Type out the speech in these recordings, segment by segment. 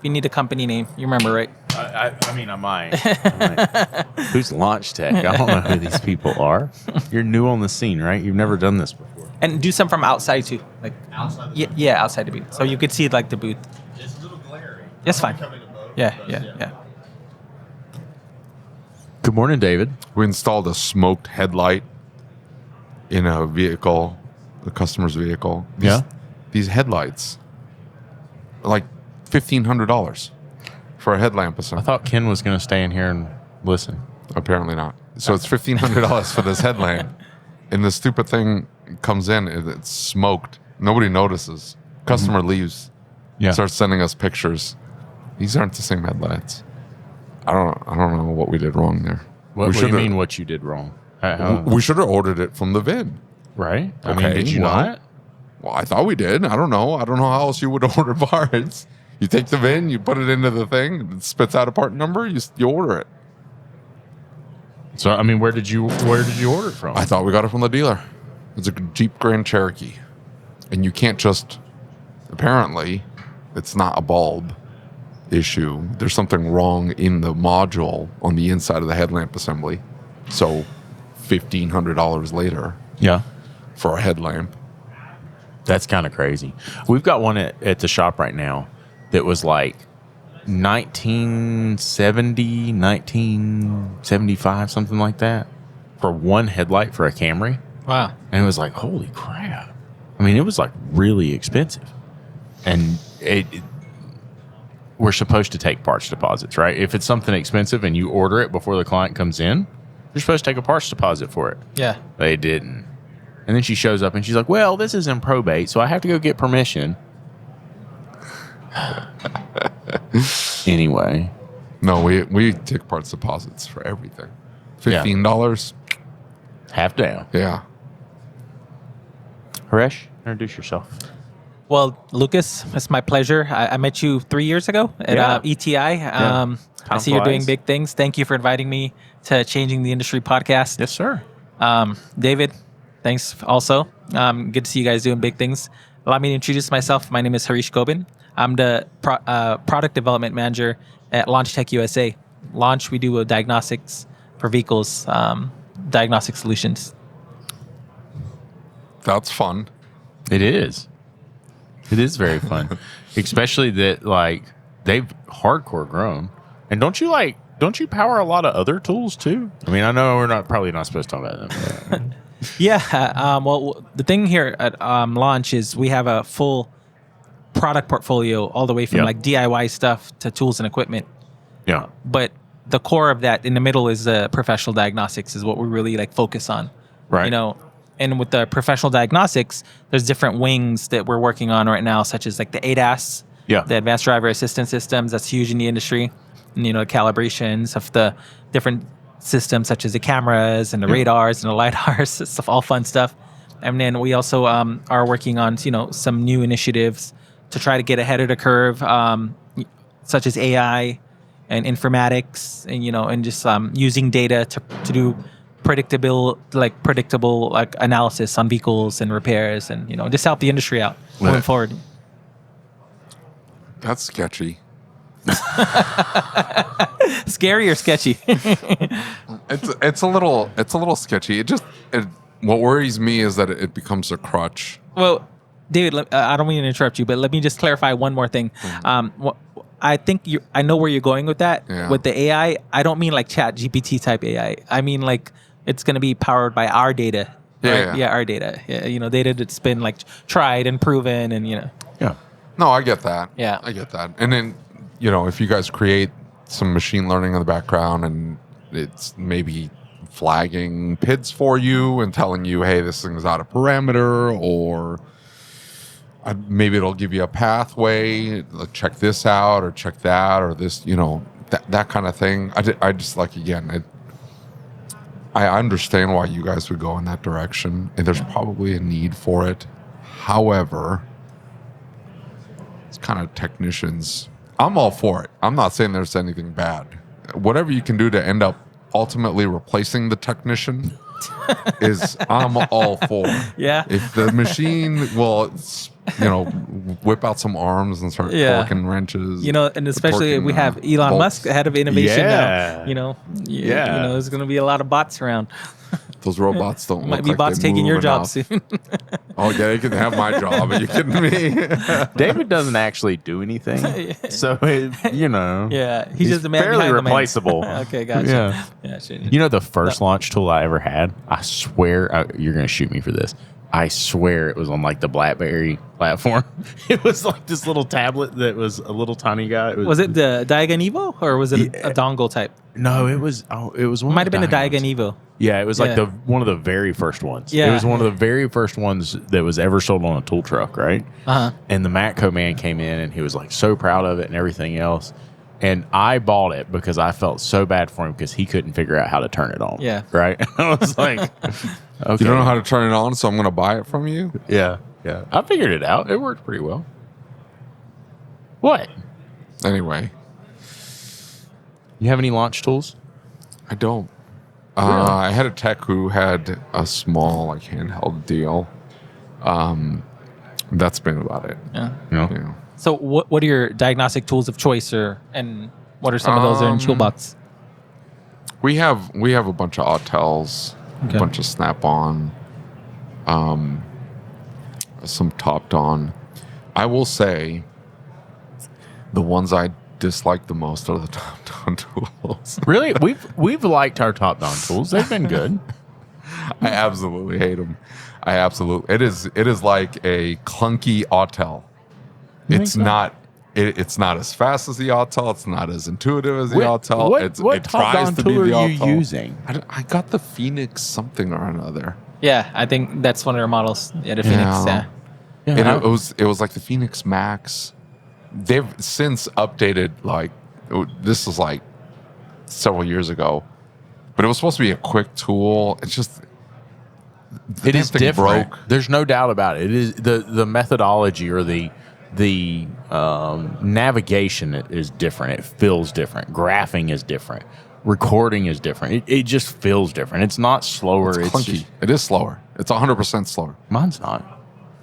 you need a company name, you remember, right? I mean, I might. Who's LaunchTech? I don't know who these people are. You're new on the scene, right? You've never done this before. And do some from outside too, like Outside the booth? yeah, outside the booth, so you could see like the booth. It's a little glary. That's fine. Coming to both, Yeah, but yeah. Good morning, David. We installed a smoked headlight in a vehicle, the customer's vehicle. These headlights are like $1,500 for a headlamp I assembly. thought Ken was going to stay in here and listen. Apparently not. So it's $1,500 for this headlamp. And the stupid thing comes in, it's smoked. Nobody notices. Customer leaves. Yeah. Starts sending us pictures. These aren't the same headlights. I don't know what we did wrong there. What do you mean what you did wrong? We should have ordered it from the VIN. Right? I Okay, mean, did you well, not? Well, I thought we did. I don't know how else you would order parts. You take the VIN, you put it into the thing, it spits out a part number, you order it. So, I mean, where did you order it from? I thought we got it from the dealer. It's a Jeep Grand Cherokee. And you can't just, apparently, it's not a bulb issue. There's something wrong in the module on the inside of the headlamp assembly. So $1,500 later Yeah. for a headlamp. That's kind of crazy. We've got one at the shop right now that was like 1970, 1975, something like that, for one headlight for a Camry. Wow. And it was like, holy crap. I mean, it was like really expensive. And we're supposed to take parts deposits, right? If it's something expensive and you order it before the client comes in, you're supposed to take a parts deposit for it. Yeah. They didn't. And then she shows up and she's like, well, this is in probate, so I have to go get permission. Anyway. No, we take parts deposits for everything. $15. Half down. Yeah. Haresh, introduce yourself. Well, Lucas, it's my pleasure. I met you 3 years ago at ETI. I see you're doing flies. big things. Thank you for inviting me to Changing the Industry podcast. Yes, sir. David, thanks also. Good to see you guys doing big things. Allow me to introduce myself. My name is Haresh Gobin. I'm the product development manager at LaunchTech USA. Launch, we do diagnostics for vehicles, diagnostic solutions. That's fun. It is. It is very fun. Especially that, like, they've hardcore grown. And don't you power a lot of other tools too? I mean, I know we're probably not supposed to talk about them. Yeah. Well, the thing here at Launch is we have a full product portfolio all the way from like DIY stuff to tools and equipment. Yeah. But the core of that in the middle is professional diagnostics is what we really like focus on. Right. You know, and with the professional diagnostics, there's different wings that we're working on right now, such as like the ADAS, the advanced driver assistance systems. That's huge in the industry. And, you know, calibrations of the different systems, such as the cameras and the radars and the LiDARs, stuff, all fun stuff. And then we also are working on, you know, some new initiatives to try to get ahead of the curve, such as AI and informatics, and you know, and just using data to do predictable analysis on vehicles and repairs, and you know, just help the industry out moving forward. That's sketchy. Scary or sketchy? It's a little sketchy. What worries me is that it becomes a crutch. Well, David, I don't mean to interrupt you, but let me just clarify one more thing. I think I know where you're going with that. Yeah. With the AI, I don't mean like Chat GPT type AI. I mean like it's going to be powered by our data. Right? Yeah, our data. Yeah, you know, data that's been like tried and proven, and you know. Yeah. No, I get that. Yeah. I get that. And then, you know, if you guys create some machine learning in the background and it's maybe flagging PIDs for you and telling you, hey, this thing's out of parameter, or maybe it'll give you a pathway, like, check this out or check that or this, you know, that kind of thing. I just like, again, I understand why you guys would go in that direction, and there's probably a need for it. However, it's kind of technicians. I'm all for it. I'm not saying there's anything bad. Whatever you can do to end up ultimately replacing the technician is I'm all for. Yeah. If the machine will, whip out some arms and start torquing wrenches. And especially if we have Elon Musk, head of innovation now. There's going to be a lot of bots around. Those robots don't Might look be like bots they taking move your job enough. soon. Oh, yeah, they can have my job. Are you kidding me? David doesn't actually do anything, so Yeah, he's just the man fairly behind the man. replaceable. Okay, gotcha. Yeah, shit. The first launch tool I ever had, I swear, you're going to shoot me for this. I swear it was on like the BlackBerry platform. It was like this little tablet that was a little tiny guy. Was it the Diagon Evo or was it a dongle type? No, it was. It was one. Might have of been the Diagons. Diagon Evo. Yeah, it was like one of the very first ones. Yeah. It was one of the very first ones that was ever sold on a tool truck, right? Uh-huh. And the Matco man came in and he was like so proud of it and everything else. And I bought it because I felt so bad for him because he couldn't figure out how to turn it on. Yeah. Right? I was like, okay. You don't know how to turn it on, so I'm going to buy it from you? Yeah. I figured it out. It worked pretty well. What? Anyway. You have any launch tools? I don't. Really? I had a tech who had a small handheld deal. That's been about it. Yeah. Yeah. So what are your diagnostic tools of choice, and what are some of those in toolbox? We have a bunch of Autels, Okay. a bunch of Snap-On, some Top-On. I will say the ones I dislike the most are the Top-On tools. Really? We've liked our top-down tools. They've been good. I absolutely hate them. It is like a clunky Autel. It's not as fast as the Autel. It's not as intuitive as the Autel. What it tries top-down to be tool the are you Autel. using? I got the Phoenix something or another. Yeah, I think that's one of their models. Yeah, the Phoenix. Yeah. Yeah. And it was like the Phoenix Max. They've since updated, this was like several years ago, but it was supposed to be a quick tool. It's just It is thing different. broke. There's no doubt about it. It is the methodology or the navigation is different. It feels different. Graphing is different. Recording is different. It just feels different. It's not slower. It's clunky. It is slower. It's 100% slower. Mine's not.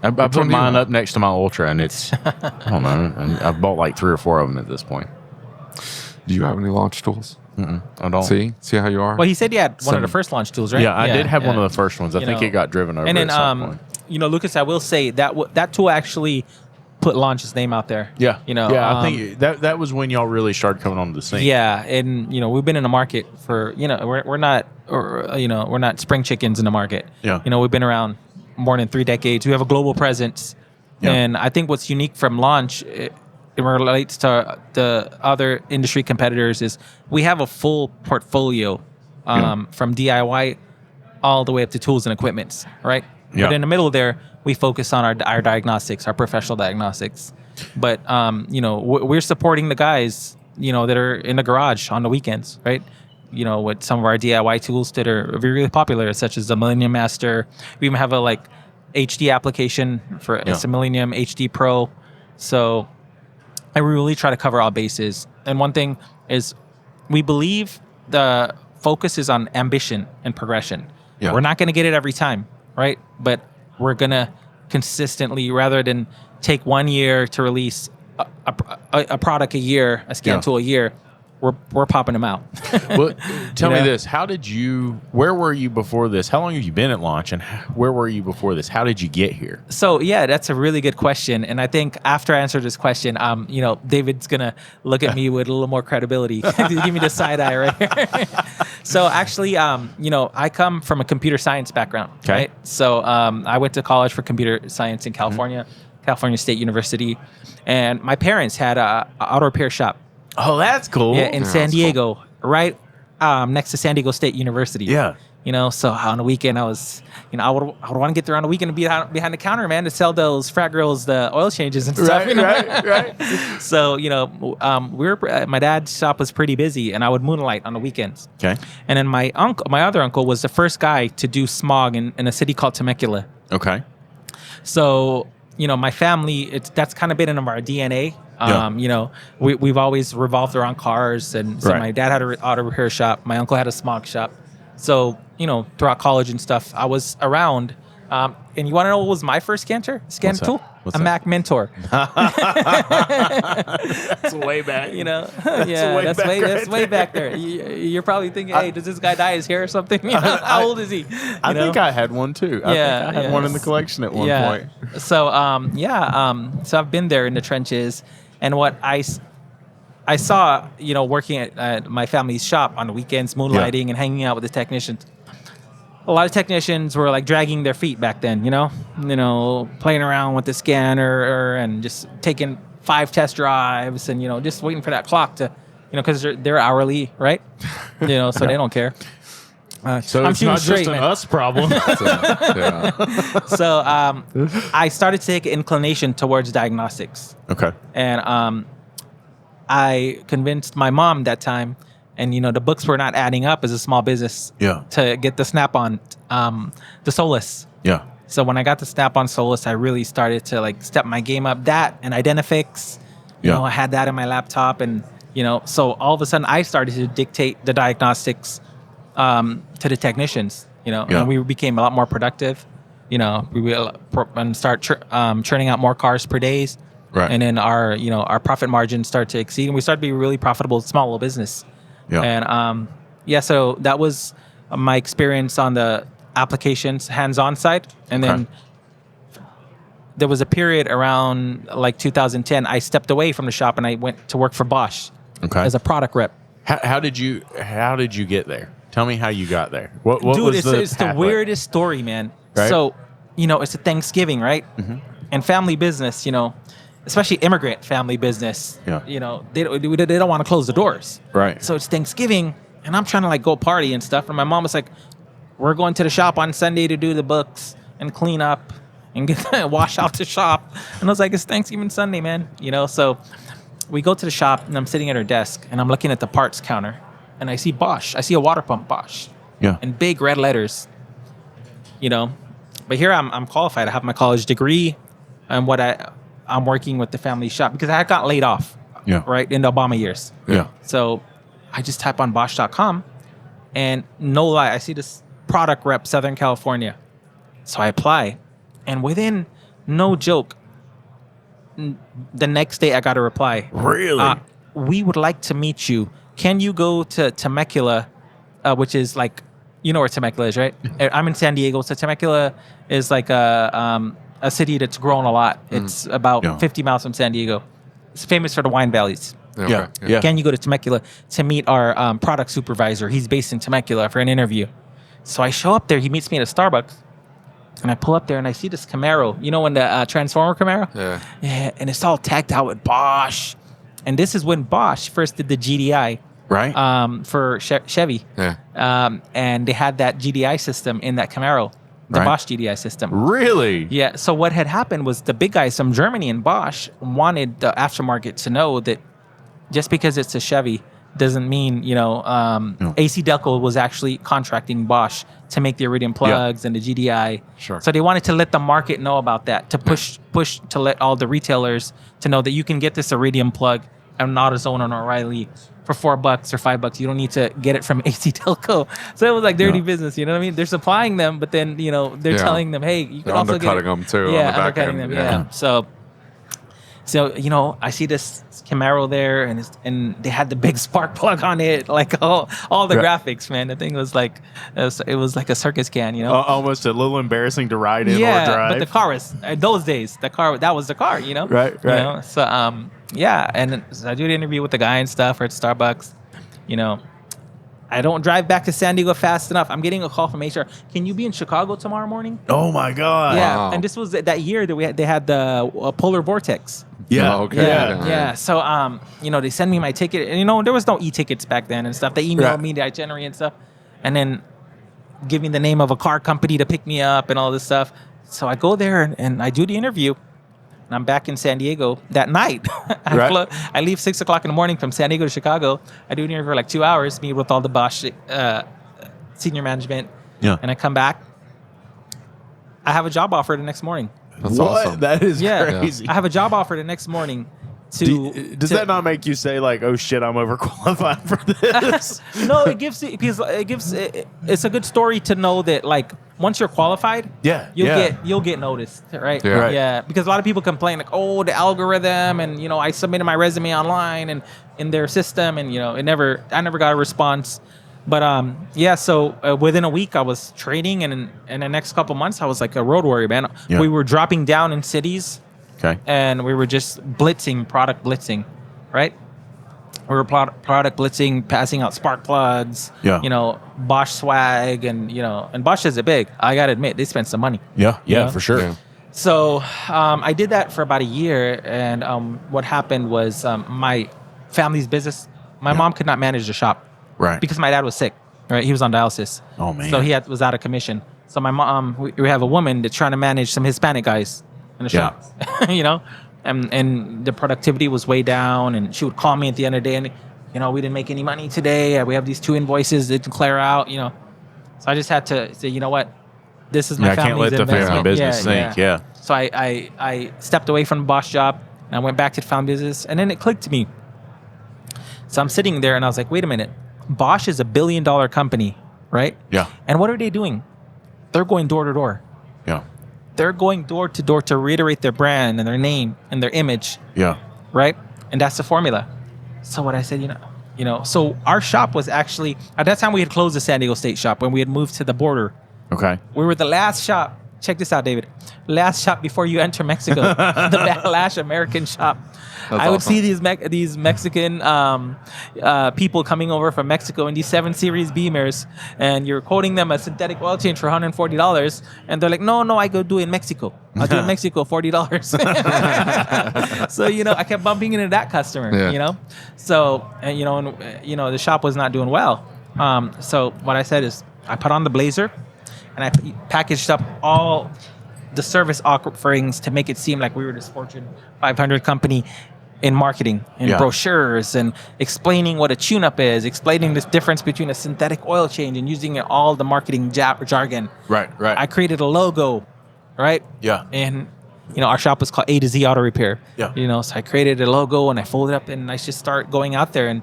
I put one do you mine want? up next to my Ultra, and it's I don't know. I've bought like 3 or 4 of them at this point. Do you have any launch tools? I don't. See how you are. Well, he said he had one of the first launch tools, right? Yeah, I did have one of the first ones. I think it got driven over And then, at some point. Lucas, I will say that tool actually put Launch's name out there. Yeah, I um, think that was when y'all really started coming onto the scene. Yeah, and we've been in the market for we're not spring chickens in the market. Yeah. We've been around more than 3 decades. We have a global presence, and I think what's unique from Launch, it relates to the other industry competitors, is we have a full portfolio from DIY all the way up to tools and equipments, right? Yeah. But in the middle there, we focus on our diagnostics, our professional diagnostics. But we're supporting the guys, that are in the garage on the weekends, right? With some of our DIY tools that are really popular, such as the Millennium Master. We even have a HD application for it's a Millennium HD Pro. So I really try to cover all bases. And one thing is, we believe the focus is on ambition and progression. Yeah. We're not going to get it every time, right? But we're going to consistently, rather than take 1 year to release a product a year, a scan tool a year, we're popping them out. Well, tell me this: where were you before this? How long have you been at Launch, and where were you before this? How did you get here? So that's a really good question, and I think after I answer this question, David's gonna look at me with a little more credibility. Give me the side eye right here. So actually, I come from a computer science background, right? So I went to college for computer science in California, California State University, and my parents had a auto repair shop. Oh, that's cool. Yeah, in San Diego, right next to San Diego State University. Yeah. So on the weekend I was, I would want to get there on the weekend and be behind the counter, man, to sell those frat girls the oil changes and stuff. Right. So, my dad's shop was pretty busy, and I would moonlight on the weekends. Okay. And then my other uncle was the first guy to do smog in a city called Temecula. Okay. So, my family, that's kind of been in our DNA. We've always revolved around cars, and so my dad had an auto repair shop. My uncle had a smog shop. So, throughout college and stuff, I was around. And you want to know what was my first scanner tool? What's a that? Mac Mentor. That's way back. That's way back there. You're probably thinking, hey, does this guy dye his hair or something? How old is he? I think I had one too. I think I had one in the collection at one point. So, so I've been there in the trenches, and what I saw, working at my family's shop on the weekends, moonlighting and hanging out with the technicians. A lot of technicians were like dragging their feet back then, playing around with the scanner and just taking 5 test drives and, just waiting for that clock to, because they're hourly, right? So they don't care. So I'm it's not just an us problem. So I started to take an inclination towards diagnostics. Okay. And I convinced my mom that time, and the books were not adding up as a small business. Yeah. To get the Snap-on, the Solus. Yeah. So when I got the Snap-on Solus, I really started to step my game up. That and Identifix. I had that in my laptop, and so all of a sudden I started to dictate the diagnostics to the technicians. And we became a lot more productive. We will and start churning out more cars per day. Right. And then our profit margins start to exceed, and we start to be really profitable small little business. Yeah. And so that was my experience on the applications hands-on side. And then there was a period around 2010, I stepped away from the shop and I went to work for Bosch as a product rep. How did you get there? Tell me how you got there. What Dude, was it's the weirdest story, man. Right? So, it's a Thanksgiving, right? Mm-hmm. And family business, especially immigrant family business, they don't want to close the doors. Right. So it's Thanksgiving, and I'm trying to go party and stuff. And my mom was like, we're going to the shop on Sunday to do the books and clean up and wash out the shop. And I was like, it's Thanksgiving Sunday, man. So we go to the shop, and I'm sitting at her desk, and I'm looking at the parts counter, and I see Bosch. I see a water pump Bosch. Yeah. In big red letters. But here I'm qualified. I have my college degree, and I'm working with the family shop because I got laid off. Yeah. Right in the Obama years. Yeah. So I just type on Bosch.com, and no lie, I see this product rep Southern California. So I apply, and within no joke, the next day I got a reply. Really? We would like to meet you. Can you go to Temecula, which is where Temecula is, right? I'm in San Diego, so Temecula is a city that's grown a lot. It's about 50 miles from San Diego. It's famous for the wine valleys. Yeah. Can you go to Temecula to meet our product supervisor? He's based in Temecula for an interview. So I show up there. He meets me at a Starbucks. And I pull up there and I see this Camaro. when the Transformer Camaro? Yeah. Yeah, and it's all tagged out with Bosch. And this is when Bosch first did the GDI. Right. For Chevy. Yeah. And they had that GDI system in that Camaro. The Bosch GDI system. Really? Yeah. So what had happened was the big guys from Germany and Bosch wanted the aftermarket to know that just because it's a Chevy doesn't mean, AC Delco was actually contracting Bosch to make the Iridium plugs and the GDI. Sure. So they wanted to let the market know about that, to push to let all the retailers to know that you can get this Iridium plug at an AutoZone or an O'Reilly for $4 or $5. You don't need to get it from AC Delco. So it was like dirty business, you know what I mean? They're supplying them, but then, they're telling them, hey, you can also get it. Undercutting them too. Yeah, on the back undercutting end. them, yeah. So, I see this Camaro there, and they had the big spark plug on it, all the graphics, man. The thing was it was like a circus can, Almost a little embarrassing to ride in or drive. But the car was, those days, that was the car, Right. So, and so I do the interview with the guy and stuff, or at Starbucks, I don't drive back to San Diego fast enough. I'm getting a call from HR. Can you be in Chicago tomorrow morning? Oh my God. Yeah, Wow. and this was that year that they had the polar vortex. Yeah. Oh, okay. Yeah. So, they send me my ticket, and there was no e-tickets back then and stuff. They emailed me the itinerary and stuff, and then give me the name of a car company to pick me up and all this stuff. So I go there and I do the interview, and I'm back in San Diego that night. I leave 6 o'clock in the morning from San Diego to Chicago. I do an interview for 2 hours, meet with all the Bosch senior management, and I come back. I have a job offer the next morning. That's awesome. That is crazy. I have a job offer the next morning, Does that not make you say like, "Oh shit, I'm overqualified for this"? No, it's a good story to know that like once you're qualified, you'll get noticed, right? Yeah. Right. Yeah, because a lot of people complain like, "Oh, the algorithm," and I submitted my resume online and in their system, and I never got a response. But so within a week I was training, and in the next couple months I was like a road warrior, man. Yeah. We were dropping down in cities. Okay. And we were just product blitzing, right? We were product blitzing, passing out spark plugs, Bosch swag, and Bosch is it big. I got to admit, they spent some money. Yeah, for sure. Yeah. So I did that for about a year, and what happened was my family's business, my mom could not manage the shop. Right. Because my dad was sick, right? He was on dialysis. Oh, man. So he was out of commission. So my mom, we have a woman that's trying to manage some Hispanic guys in the shop, and the productivity was way down, and she would call me at the end of the day and, we didn't make any money today. We have these 2 invoices that didn't clear out, So I just had to say, you know what? This is my family's I can't let the investment. family business sink. Yeah. So I stepped away from the Bosch job and I went back to the family business, and then it clicked to me. So I'm sitting there and I was like, wait a minute. Bosch is $1 billion company, right? Yeah. And what are they doing? They're going door to door. Yeah. They're going door to door to reiterate their brand and their name and their image. Yeah. Right? And that's the formula. So what I said, so our shop was actually, at that time we had closed the San Diego State shop when we had moved to the border. Okay. We were the last shop. Check this out, David. Last shop before you enter Mexico. The last American shop. That's I would awesome. see these Mexican people coming over from Mexico in these 7 Series Beamers, and you're quoting them a synthetic oil change for $140, and they're like, no, I go do it in Mexico. I'll do it in Mexico, $40. So I kept bumping into that customer. Yeah. So the shop was not doing well. So what I said is I put on the blazer, and I packaged up all the service offerings to make it seem like we were this Fortune 500 company in marketing and brochures and explaining what a tune-up is, explaining this difference between a synthetic oil change and using all the marketing jargon. Right. I created a logo, right? Yeah. And our shop was called A to Z Auto Repair. Yeah. So I created a logo and I folded up and I just start going out there, and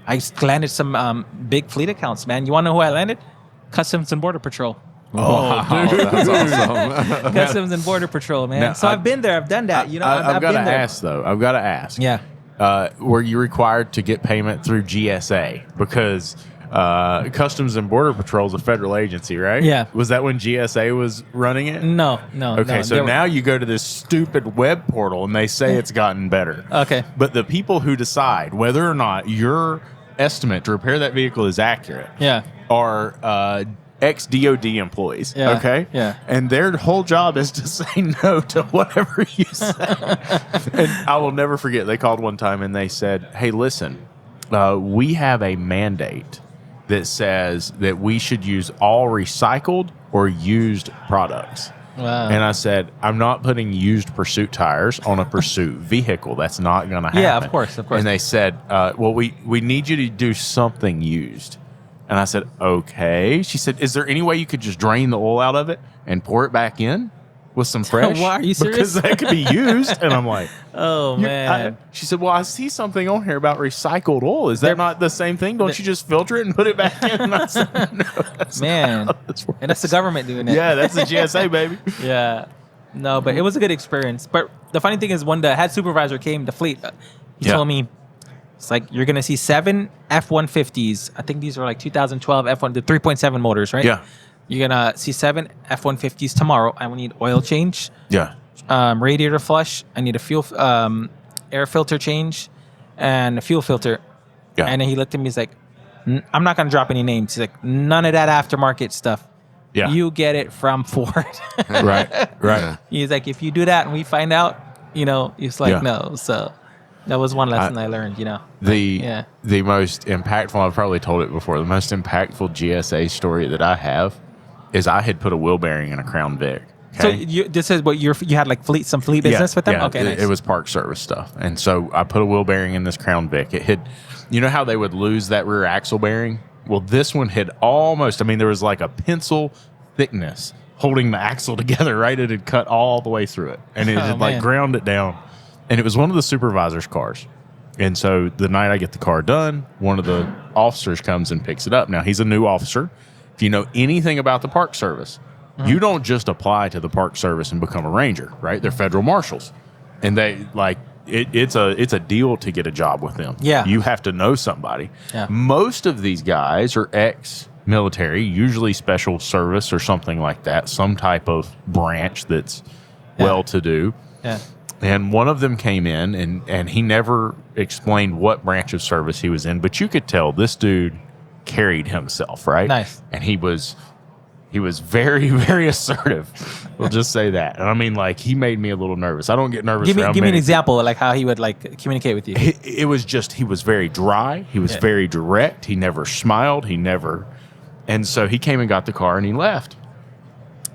I landed some big fleet accounts, man. You want to know who I landed? Customs and Border Patrol. Wow, dude. that's awesome. Customs and Border Patrol, man. Now, so I've been there. I've done that. I've got to been there. ask, though. I've got to ask. Yeah. Were you required to get payment through GSA? Because Customs and Border Patrol is a federal agency, right? Yeah. Was that when GSA was running it? No. Okay, no, so now you go to this stupid web portal and they say it's gotten better. Okay. But the people who decide whether or not your estimate to repair that vehicle is accurate are ex-DOD employees, Yeah, okay? yeah. And their whole job is to say no to whatever you say. And I will never forget, they called one time and they said, hey, listen, we have a mandate that says that we should use all recycled or used products. Wow. And I said, I'm not putting used Pursuit tires on a Pursuit vehicle. That's not going to happen. Yeah, of course. And they said, well, we need you to do something used. And I said, okay. She said, is there any way you could just drain the oil out of it and pour it back in with some fresh? Why, are you serious? Because that could be used. And I'm like, oh, man. she said, well, I see something on here about recycled oil. Is that not the same thing? Don't you just filter it and put it back in? And I said, no, that's Man. not how this works. And that's the government doing it. Yeah, that's the GSA, baby. Yeah. No, but it was a good experience. But the funny thing is when the head supervisor came to fleet, he told me, it's like, you're going to see 7 F-150s. I think these are like 2012 F1, the 3.7 motors, right? Yeah. You're going to see 7 F-150s tomorrow. I will need oil change, Yeah. radiator flush. I need a fuel air filter change and a fuel filter. Yeah. And then he looked at me, he's like, I'm not going to drop any names. He's like, none of that aftermarket stuff. Yeah. You get it from Ford. Right. Yeah. He's like, if you do that and we find out, it's like, no. So that was one lesson I learned, The most impactful, I've probably told it before, the most impactful GSA story that I have is I had put a wheel bearing in a Crown Vic. Okay? So this is what you had like some fleet business with them? Yeah, Okay, nice. It was park service stuff. And so I put a wheel bearing in this Crown Vic. It had, you know how they would lose that rear axle bearing? Well, this one had almost, there was like a pencil thickness holding the axle together, right? It had cut all the way through it. And it had like ground it down. And it was one of the supervisor's cars. And so the night I get the car done, one of the officers comes and picks it up. Now, he's a new officer. If you know anything about the Park Service, you don't just apply to the Park Service and become a ranger, right? They're federal marshals. And they like it's a deal to get a job with them. Yeah. You have to know somebody. Yeah. Most of these guys are ex-military, usually special service or something like that, some type of branch that's well-to-do. Yeah. And one of them came in, and he never explained what branch of service he was in, but you could tell this dude carried himself, right? Nice. And he was very, very assertive. We'll just say that. And I mean, like, he made me a little nervous. I don't get nervous. Give me around an many example, like how he would like communicate with you. It was just, he was very dry. He was very direct. He never smiled. And so he came and got the car and he left.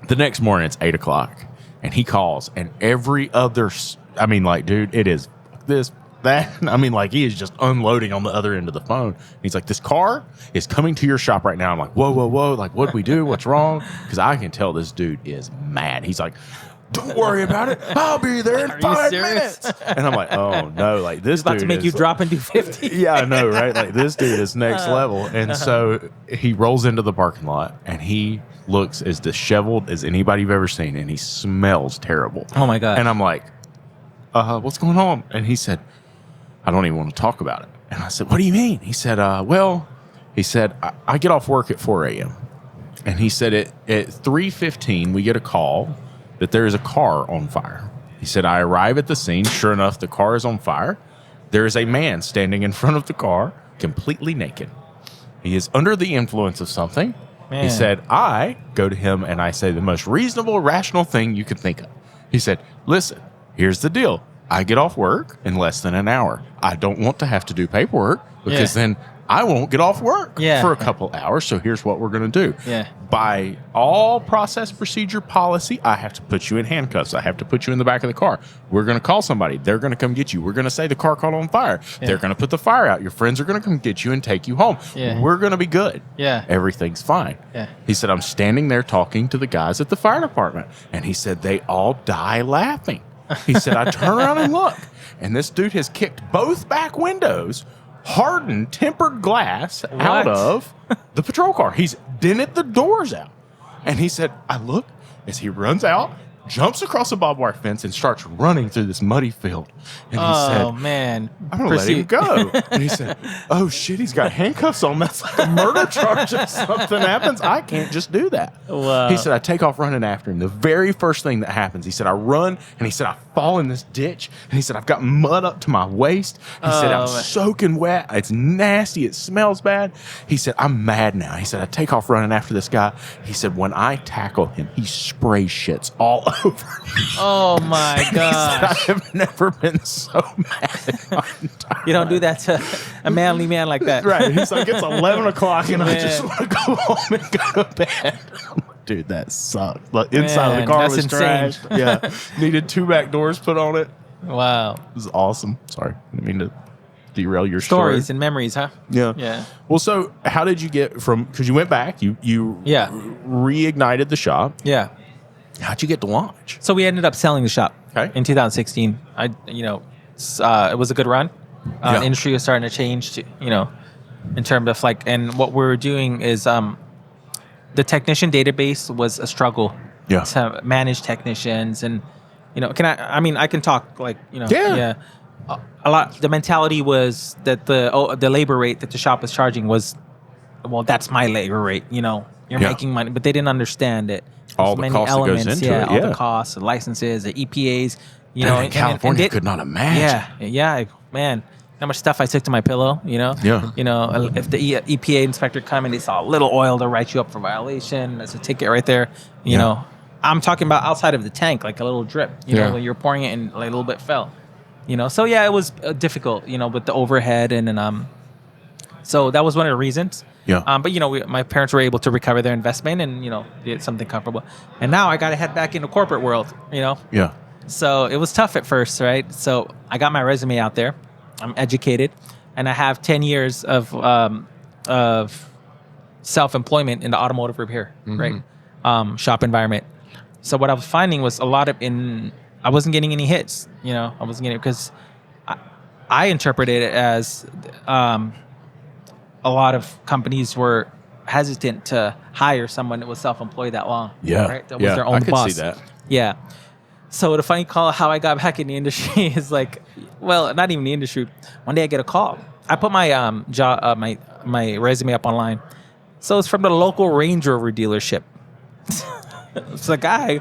The next morning, it's 8 o'clock. And he calls, and every other, I mean, like, dude, it is this, that. I mean, like, he is just unloading on the other end of the phone. He's like, this car is coming to your shop right now. I'm like, whoa. Like, what'd we do? What's wrong? Because I can tell this dude is mad. He's like, don't worry about it. I'll be there in 5 minutes. And I'm like, oh, no. Like, this About dude to make is, you drop and do 50. yeah, I know, right? Like, this dude is next level. And so he rolls into the parking lot, and he looks as disheveled as anybody you've ever seen, and he smells terrible. Oh, my God. And I'm like, what's going on? And he said, I don't even want to talk about it. And I said, what do you mean? He said, I get off work at 4 a.m. And he said, at 3:15, we get a call that there is a car on fire. He said, I arrive at the scene. Sure enough, the car is on fire. There is a man standing in front of the car, completely naked. He is under the influence of something. Man. He said, I go to him and I say the most reasonable, rational thing you could think of. He said, listen, here's the deal. I get off work in less than an hour. I don't want to have to do paperwork because then I won't get off work for a couple hours. So here's what we're going to do. Yeah. By all process procedure policy, I have to put you in handcuffs. I have to put you in the back of the car. We're going to call somebody. They're going to come get you. We're going to say the car caught on fire. Yeah. They're going to put the fire out. Your friends are going to come get you and take you home. Yeah. We're going to be good. Yeah. Everything's fine. Yeah. He said, I'm standing there talking to the guys at the fire department. And he said, they all die laughing. He said, I turn around and look. And this dude has kicked both back windows, hardened tempered glass out of the patrol car. He's dented the doors out. And he said, I look as he runs out, jumps across a barbed wire fence, and starts running through this muddy field. And he said, man. I'm going to let him go. And he said, oh, shit, he's got handcuffs on. That's like a murder charge if something happens. I can't just do that. Wow. He said, I take off running after him. The very first thing that happens, he said, I run, and he said, I fall in this ditch. And he said, I've got mud up to my waist. He said, I'm soaking wet. It's nasty. It smells bad. He said, I'm mad now. He said, I take off running after this guy. He said, when I tackle him, he spray shits all over me. Oh, my God. I have never been so mad in my entire You don't do life. that to a manly man like that. Right. He's like, it's 11 o'clock and I Man. just want to go home and go to bed. I'm like, dude, that sucked. Like, inside of Man, the car that's was insane. trashed. Yeah. Needed 2 back doors put on it. Wow. It was awesome. Sorry. I didn't mean to derail your Stories story. and memories, huh? Yeah. Yeah. Well, so how did you get from, because you went back, you reignited the shop. Yeah. How'd you get to launch? So we ended up selling the shop Okay. in 2016. It was a good run. The industry was starting to change, in terms of like, and what we're doing is the technician database was a struggle to manage technicians, and I can talk like a lot. The mentality was that the labor rate that the shop was charging was, well, that's my labor rate. You're making money, but they didn't understand it. All the costs that goes into it. All the costs, the licenses, the EPAs. And California could not imagine. Yeah, man. How much stuff I took to my pillow, If the EPA inspector come and they saw a little oil, they'll write you up for violation. That's a ticket right there. You know, I'm talking about outside of the tank, like a little drip. When you're pouring it and like a little bit fell. So yeah, it was difficult. With the overhead and so that was one of the reasons. Yeah. But my parents were able to recover their investment and did something comfortable. And now I got to head back into corporate world. Yeah. So it was tough at first, right? So I got my resume out there. I'm educated, and I have 10 years of self-employment in the automotive repair, right? Shop environment. So what I was finding was a lot of I wasn't getting any hits. I wasn't getting because I interpreted it as a lot of companies were hesitant to hire someone that was self-employed that long. Yeah, right. That was their own I could boss. see that. Yeah. So the funny call, how I got back in the industry is like, well, not even the industry. One day I get a call. I put my job, my resume up online. So it's from the local Range Rover dealership. It's a guy,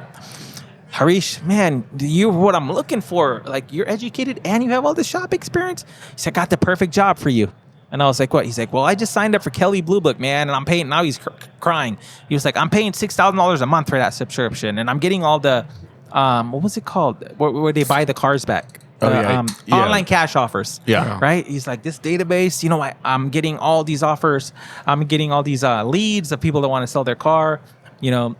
Haresh, man, you're what I'm looking for. Like, you're educated and you have all the shop experience. He said, I got the perfect job for you. And I was like, what? He's like, well, I just signed up for Kelley Blue Book, man, and I'm paying. Now he's crying. He was like, I'm paying $6,000 a month for that subscription, and I'm getting all the, what was it called? Where they buy the cars back? Online cash offers. Yeah. Right? He's like, this database, I'm getting all these offers. I'm getting all these leads of people that want to sell their car, and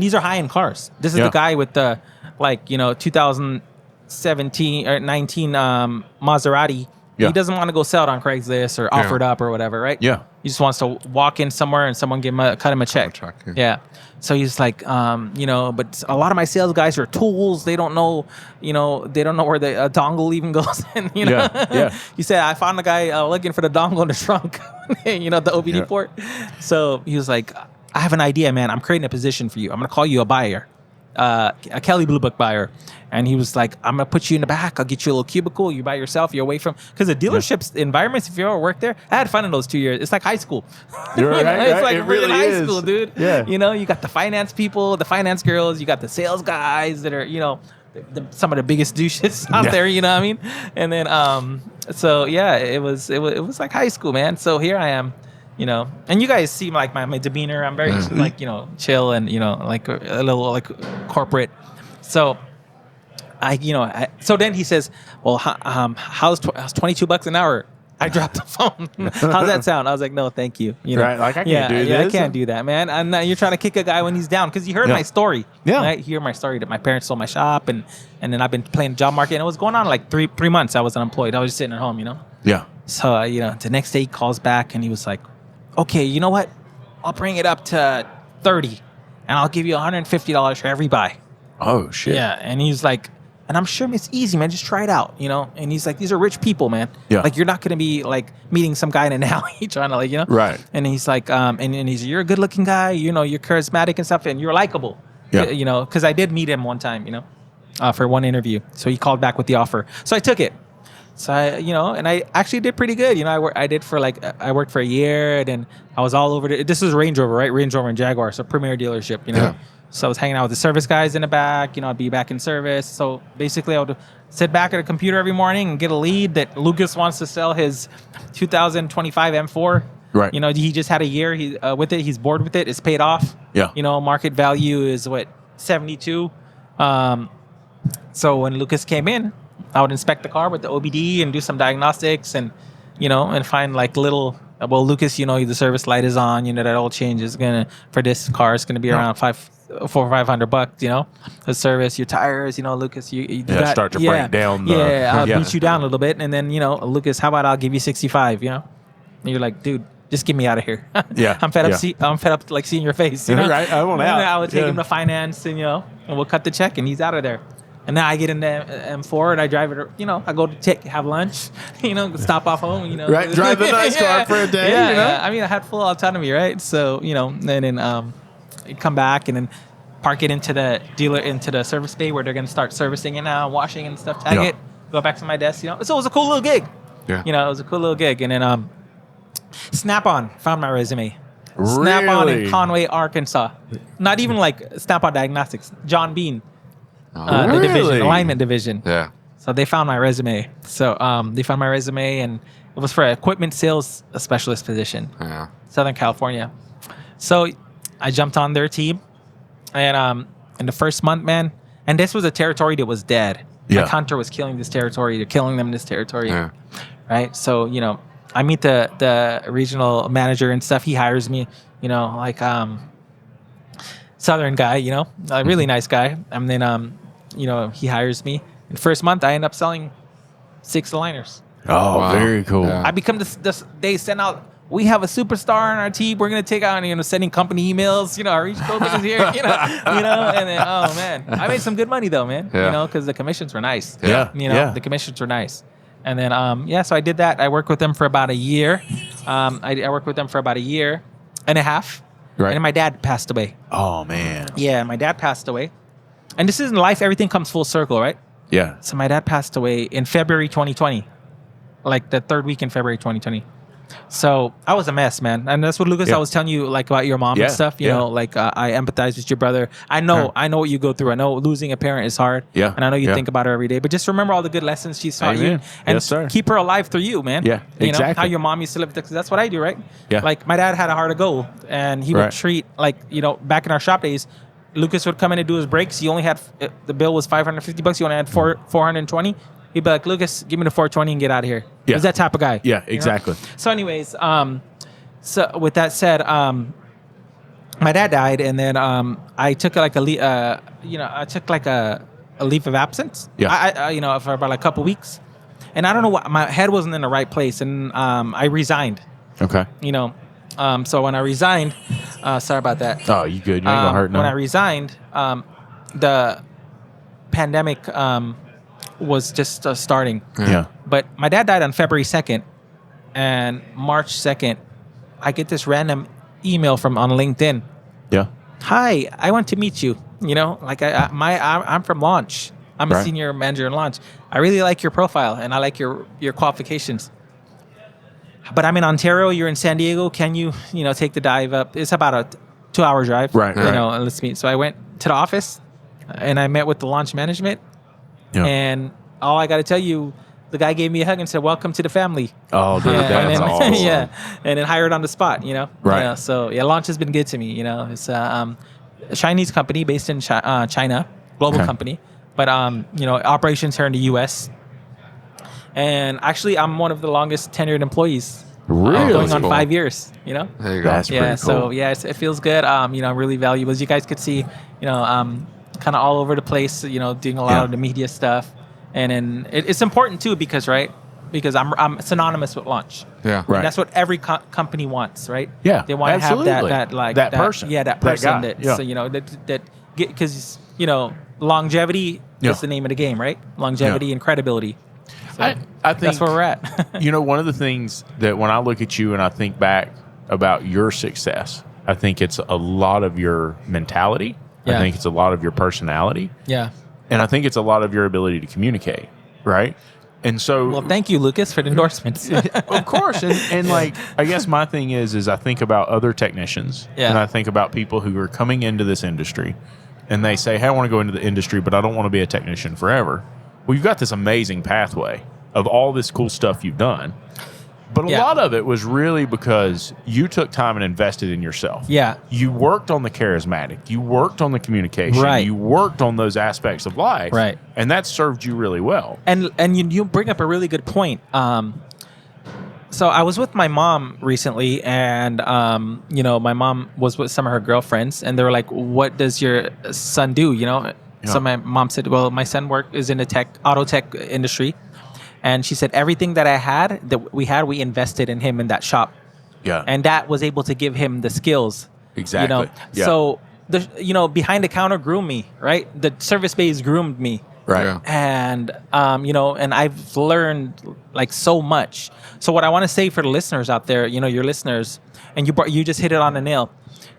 these are high-end cars. This is the guy with the, 2017 or 19 Maserati. Yeah. He doesn't want to go sell it on Craigslist or offer it up or whatever, right? Yeah. He just wants to walk in somewhere and someone cut him a check. Yeah. So he's like, but a lot of my sales guys are tools. They don't know, they don't know where the dongle even goes in, Yeah. He said, I found a guy looking for the dongle in the trunk, the OBD port. So he was like, I have an idea, man. I'm creating a position for you. I'm going to call you a buyer. A Kelley Blue Book buyer. And he was like, I'm going to put you in the back. I'll get you a little cubicle. You by yourself. You're away from... Because the dealership's environments, if you ever work there, I had fun in those 2 years. It's like high school. You're right, It's like it really really high is. school, dude. Yeah. You got the finance people, the finance girls. You got the sales guys that are, some of the biggest douches out there, you know what I mean? And then, so yeah, it was like high school, man. So here I am. And you guys see like my demeanor. I'm very chill and like a little like corporate. So so then he says, well, how's $22 an hour? I dropped the phone. How's that sound? I was like, no, thank you. Right, like I can't do this. I can't do that, man. And you're trying to kick a guy when he's down because you heard my story. Yeah, right? You hear my story that my parents sold my shop and then I've been playing the job market and it was going on like three months. I was unemployed. I was just sitting at home, Yeah. So the next day he calls back and he was like, okay, you know what? I'll bring it up to 30 and I'll give you $150 for every buy. Oh, shit. Yeah. And he's like, and I'm sure it's easy, man. Just try it out, And he's like, these are rich people, man. Yeah. Like, you're not going to be like meeting some guy in an alley trying to Right. And he's like, and you're a good looking guy, you're charismatic and stuff, and you're likable. Yeah. Because I did meet him one time, for one interview. So he called back with the offer. So I took it. So and I actually did pretty good. I worked for a year, and then I was all over. This is Range Rover, right? Range Rover and Jaguar, so premier dealership. Yeah. So I was hanging out with the service guys in the back. I'd be back in service. So basically, I would sit back at a computer every morning and get a lead that Lucas wants to sell his 2025 M4. Right. He just had a year. With it. He's bored with it. It's paid off. Yeah. Market value is what 72. So when Lucas came in, I would inspect the car with the OBD and do some diagnostics and find like little. Well, Lucas, the service light is on. That oil change is for this car, it's gonna be around $500. The service, your tires. Lucas, you start to break down. I'll beat you down a little bit, and then Lucas, how about I'll give you 65? And you're like, dude, just get me out of here. Yeah, I'm fed up. I'm fed up like seeing your face. Right, I want out. I would take him to finance, and and we'll cut the check, and he's out of there. And now I get in the M4 and I drive it. I go to have lunch. Stop off home. Right, drive a nice car for a day. Yeah. I mean, I had full autonomy, right? So and then come back and then park it into the service bay where they're going to start servicing it now, washing and stuff. Tag it, go back to my desk. So it was a cool little gig. Yeah. It was a cool little gig. And then Snap-On found my resume. Really? Snap-On in Conway, Arkansas. Not even like Snap-On Diagnostics. John Bean. The division, alignment division. Yeah. So they found my resume. They found my resume, and it was for an equipment sales specialist position. Yeah. Southern California. So I jumped on their team, and in the first month, man, and this was a territory that was dead. Yeah. Like Hunter was killing this territory. They're killing them in this territory. Yeah. Right. So I meet the regional manager and stuff. He hires me. Southern guy. A really nice guy. And then he hires me. In the first month, I end up selling 6 aligners. Oh, Wow. very cool. Yeah. I become they send out we have a superstar on our team. We're gonna take out, sending company emails. Haresh Gobin is here. And then, oh man, I made some good money though, man. Yeah. Because the commissions were nice. Yeah. The commissions were nice. And then, so I did that. I worked with them for about a year. I worked with them for about a year and a half. Right. And then my dad passed away. Oh man. Yeah, my dad passed away. And this is in life, everything comes full circle, right? Yeah. So my dad passed away in February 2020, like the third week in February 2020. So I was a mess, man. And that's what, Lucas, I was telling you, like, about your mom and stuff. You know, like, I empathize with your brother. I know what you go through. I know losing a parent is hard. Yeah. And I know you think about her every day. But just remember all the good lessons she's taught you. And Yes, sir. keep her alive through you, man. Yeah, You know, exactly. how your mom used to live. Because that's what I do, right? Yeah. Like, my dad had a heart of gold. And he would treat, like, back in our shop days, Lucas would come in and do his breaks. He only had, the bill was $550. He only had 420. He'd be like, Lucas, give me the 420 and get out of here. Yeah. He's that type of guy. Yeah, exactly. So anyways, so with that said, my dad died, and then I took like a leave of absence. Yeah. I for about a couple weeks, and I don't know what, my head wasn't in the right place, and I resigned. Okay. So when I resigned, sorry about that. Oh, you good? You ain't gonna hurt no. When I resigned, the pandemic was just starting. Yeah. But my dad died on February 2nd, and March 2nd, I get this random email on LinkedIn. Yeah. Hi, I want to meet you. Like I'm from Launch. I'm a Right. senior manager in Launch. I really like your profile and I like your qualifications. But I'm in Ontario. You're in San Diego. Can you take the dive up? It's about a 2-hour drive. Right. And let's meet. So I went to the office, and I met with the Launch management. Yeah. And all I got to tell you, the guy gave me a hug and said, "Welcome to the family." Oh, dude, and that's then, awesome. Yeah, and then hired on the spot. Right. Yeah, so Launch has been good to me. It's a Chinese company based in China, global company, but operations here in the U.S. And actually, I'm one of the longest tenured employees. Really? Going on Cool. 5 years. There you go. That's Yeah. pretty So cool. it feels good. Really valuable. As you guys could see, kind of all over the place. Doing a lot of the media stuff, and then it's important too because I'm synonymous with Launch. Yeah. Right. And that's what every company wants, right? Yeah, They want to have absolutely. that person. Yeah, that person guy. that Yeah. so, that because longevity is the name of the game, right? Longevity and credibility. So I think that's where we're at. one of the things that when I look at you and I think back about your success, I think it's a lot of your mentality. Yeah. I think it's a lot of your personality. Yeah. And I think it's a lot of your ability to communicate, right? And so, Well, thank you, Lucas, for the endorsements. of course, and like, I guess my thing is I think about other technicians, and I think about people who are coming into this industry, and they say, "Hey, I want to go into the industry, but I don't want to be a technician forever." Well, you've got this amazing pathway of all this cool stuff you've done, but a lot of it was really because you took time and invested in yourself. Yeah. You worked on the charismatic. You worked on the communication. Right. You worked on those aspects of life. Right. And that served you really well. And you bring up a really good point. So I was with my mom recently, and my mom was with some of her girlfriends, and they were like, "What does your son do?" So my mom said, "Well, my son is in the auto tech industry," and she said everything that we invested in him in that shop, and that was able to give him the skills. Exactly. Yeah. So behind the counter groomed me, right? The service bays groomed me. Right. Yeah. And and I've learned like so much. So what I want to say for the listeners out there, your listeners, and you just hit it on the nail.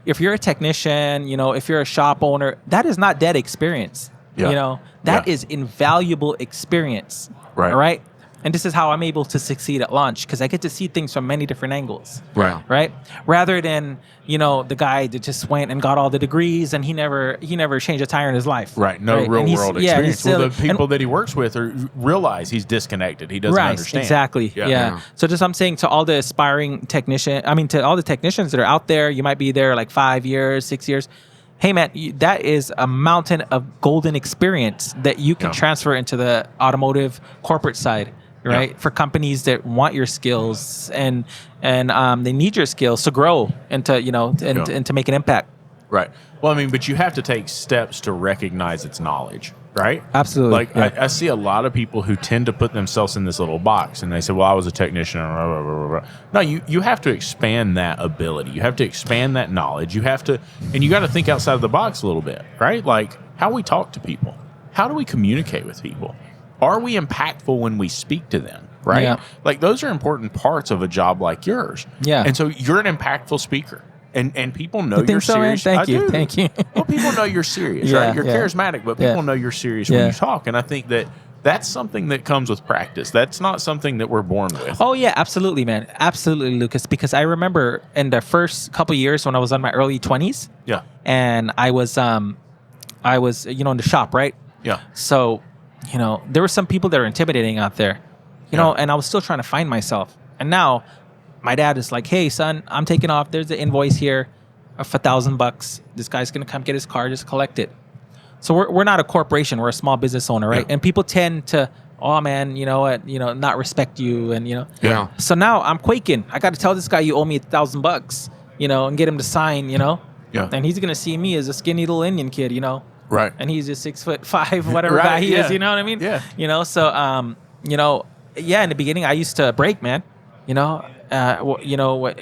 If you're a technician, if you're a shop owner, that is not dead experience. Yeah. That is invaluable experience. Right. All right. And this is how I'm able to succeed at Launch, because I get to see things from many different angles. Right. Right. Rather than, the guy that just went and got all the degrees and he never changed a tire in his life. Right. No And real he's- world yeah, and experience. he's Well, still- the people and- that he works with realize he's disconnected. He doesn't Right, understand. exactly. Yeah. So just I'm saying to all the aspiring to all the technicians that are out there, you might be there like 5 years, 6 years. Hey man, that is a mountain of golden experience that you can transfer into the automotive corporate side, right? Yeah. For companies that want your skills and they need your skills to grow and to and to make an impact. Right. Well, but you have to take steps to recognize its knowledge. right? Absolutely. Like I see a lot of people who tend to put themselves in this little box, and they say, "Well, I was a technician." Blah, blah, blah, blah. No, you have to expand that ability. You have to expand that knowledge. You have to, and you got to think outside of the box a little bit, right? Like how we talk to people, how do we communicate with people? Are we impactful when we speak to them? Right? Yeah. Like those are important parts of a job like yours. Yeah. And so you're an impactful speaker. And people know You think you're so, man? serious. Thank you. Well, people know you're serious, Yeah, right? You're yeah. charismatic, but people know you're serious when you talk. And I think that that's something that comes with practice. That's not something that we're born with. Oh yeah, absolutely, man. Absolutely, Lucas. Because I remember in the first couple of years when I was in my early 20s. Yeah. And I was in the shop, right? Yeah. So, there were some people that are intimidating out there, and I was still trying to find myself. And now my dad is like, "Hey, son, I'm taking off. There's the invoice here for $1,000. This guy's going to come get his car. Just collect it." So we're not a corporation. We're a small business owner, right? Yeah. And people tend to, "Oh, man, you know what, not respect you." And, Yeah. So now I'm quaking. I got to tell this guy you owe me $1,000, and get him to sign, Yeah. And he's going to see me as a skinny little Indian kid, Right. and he's just 6'5", whatever Right, guy he yeah. is. You know what I mean? Yeah. So in the beginning I used to break, man.